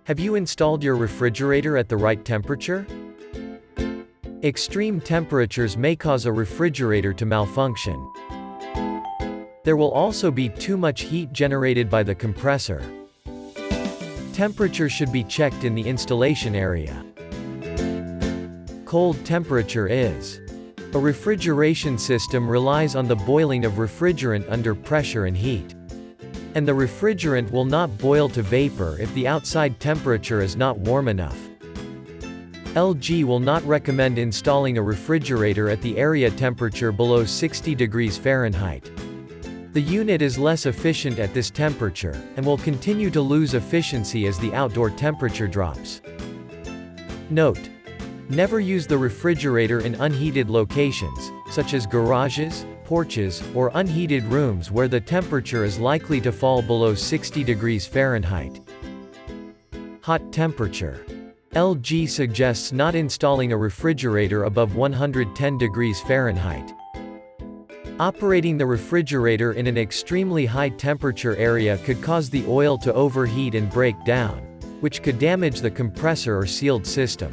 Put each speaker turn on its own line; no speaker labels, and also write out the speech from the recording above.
Have you installed your refrigerator at the right temperature? Extreme temperatures may cause a refrigerator to malfunction. There will also be too much heat generated by the compressor. Temperature should be checked in the installation area. Cold temperature is. A refrigeration system relies on the boiling of refrigerant under pressure and heat. And the refrigerant will not boil to vapor if the outside temperature is not warm enough. LG will not recommend installing a refrigerator at the area temperature below 60 degrees Fahrenheit. The unit is less efficient at this temperature, and will continue to lose efficiency as the outdoor temperature drops. Note: never use the refrigerator in unheated locations, such as garages, porches, or unheated rooms where the temperature is likely to fall below 60 degrees Fahrenheit. Hot temperature. LG suggests not installing a refrigerator above 110 degrees Fahrenheit. Operating the refrigerator in an extremely high temperature area could cause the oil to overheat and break down, which could damage the compressor or sealed system.